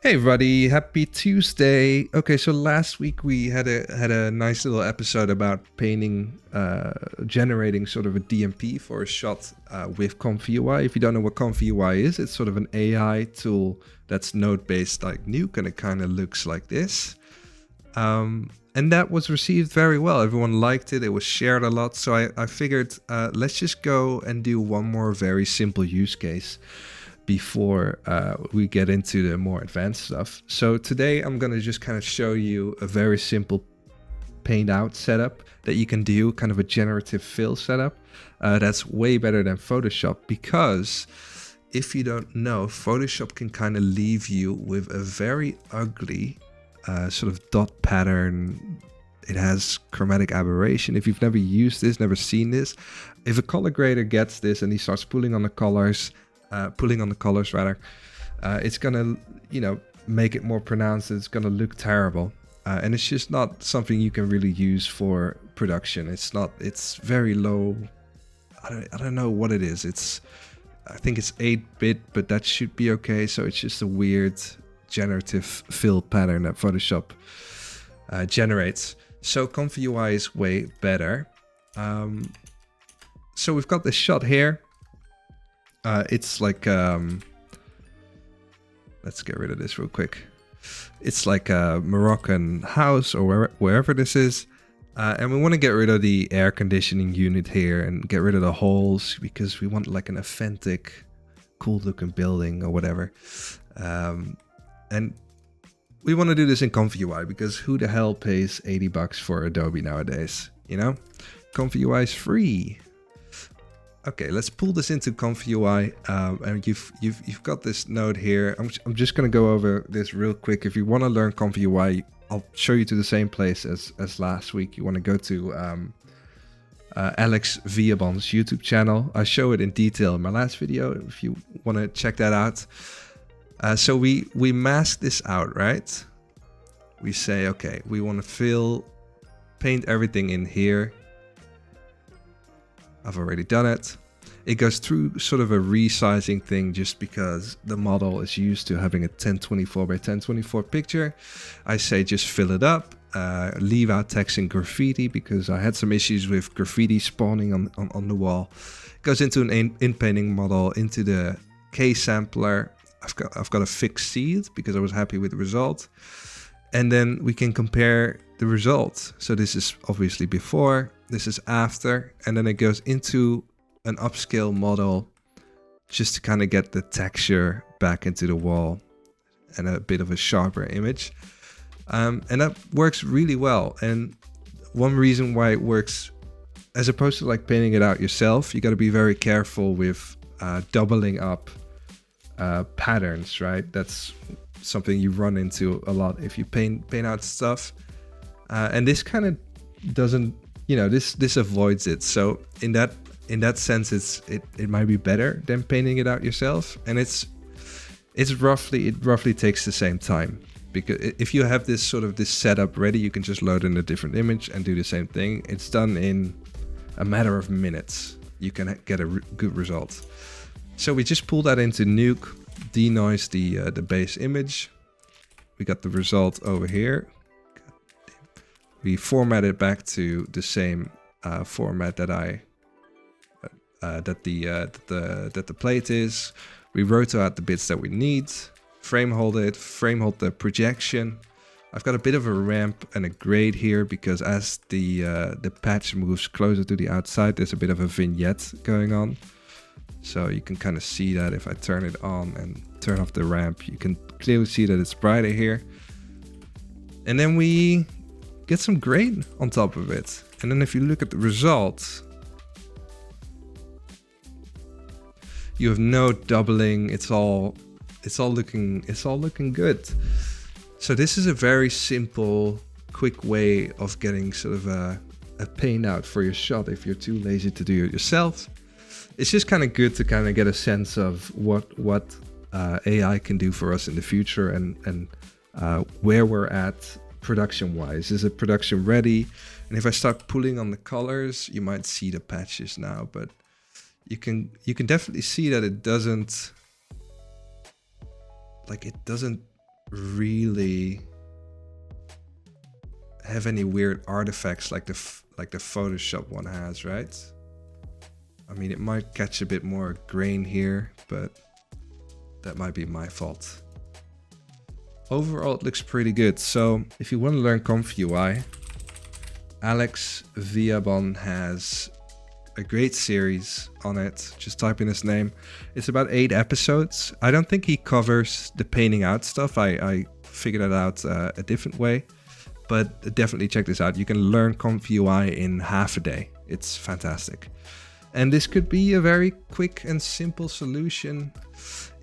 Hey everybody, happy Tuesday. Okay, so last week we had a nice little episode about painting, generating sort of a DMP for a shot with ComfyUI. If you don't know what ComfyUI is, it's sort of an AI tool that's node-based like Nuke, and it kind of looks like this. And that was received very well. Everyone liked it. It was shared a lot. So I figured let's just go and do one more very simple use case before we get into the more advanced stuff. So today I'm going to just kind of show you a very simple paint out setup that you can do, kind of a generative fill setup. That's way better than Photoshop, because if you don't know, Photoshop can kind of leave you with a very ugly sort of dot pattern. It has chromatic aberration. If you've never used this, never seen this, if a color grader gets this and he starts pulling on the colors rather, it's gonna, make it more pronounced. It's gonna look terrible, and it's just not something you can really use for production. It's very low. I don't know what it is. I think it's 8-bit, but that should be okay. So it's just a weird generative fill pattern that Photoshop generates. So ComfyUI is way better. So we've got this shot here. It's like, let's get rid of this real quick. It's like a Moroccan house or wherever this is. And we want to get rid of the air conditioning unit here and get rid of the holes, because we want like an authentic, cool looking building or whatever. And we want to do this in ComfyUI, because who the hell pays $80 for Adobe nowadays? ComfyUI is free. Okay, let's pull this into ComfyUI, and you've got this node here. I'm just gonna go over this real quick. If you want to learn ComfyUI, I'll show you to the same place as last week. You want to go to Alex Viabon's YouTube channel. I show it in detail in my last video if you want to check that out. So we mask this out, right? We say, okay, we want to paint everything in here. I've already done it. It goes through sort of a resizing thing just because the model is used to having a 1024 by 1024 picture. I say just fill it up, leave out text and graffiti, because I had some issues with graffiti spawning on the wall. It goes into an inpainting model, into the K sampler. I've got a fixed seed because I was happy with the result. And then we can compare the result. So this is obviously before, this is after, and then it goes into an upscale model just to kind of get the texture back into the wall and a bit of a sharper image. And that works really well. And one reason why it works, as opposed to like painting it out yourself, you got to be very careful with doubling up patterns, right? That's something you run into a lot if you paint out stuff, and this kind of doesn't, this avoids it. So in that sense, it might be better than painting it out yourself, and it roughly takes the same time, because if you have this setup ready, you can just load in a different image and do the same thing. It's done in a matter of minutes. You can get a good result. So we just pull that into Nuke, denoise the base image. We got the result over here. We format it back to the same format that the plate is. We rotate out the bits that we need. Frame hold the projection. I've got a bit of a ramp and a grade here, because as the patch moves closer to the outside, there's a bit of a vignette going on. So you can kind of see that if I turn it on and turn off the ramp, you can clearly see that it's brighter here. And then we get some grain on top of it. And then if you look at the results, you have no doubling. It's all looking good. So this is a very simple, quick way of getting sort of a paint out for your shot if you're too lazy to do it yourself. It's just kind of good to kind of get a sense of what AI can do for us in the future, and where we're at production wise. Is it production ready? And if I start pulling on the colors, you might see the patches now, but you can definitely see that it doesn't really have any weird artifacts like the Photoshop one has, right? I mean, it might catch a bit more grain here, but that might be my fault. Overall, it looks pretty good. So if you want to learn ComfyUI, Alex Viabon has a great series on it. Just type in his name. It's about 8 episodes. I don't think he covers the painting out stuff. I figured that out a different way, but definitely check this out. You can learn ComfyUI in half a day. It's fantastic. And this could be a very quick and simple solution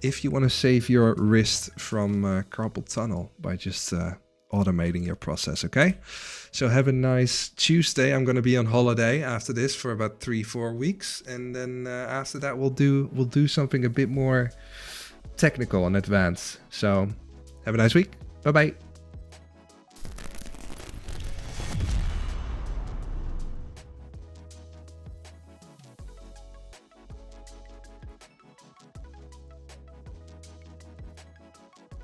if you want to save your wrist from carpal tunnel by just automating your process, okay? So have a nice Tuesday. I'm going to be on holiday after this for about 3-4 weeks, and then after that we'll do something a bit more technical and advanced. So have a nice week. Bye bye.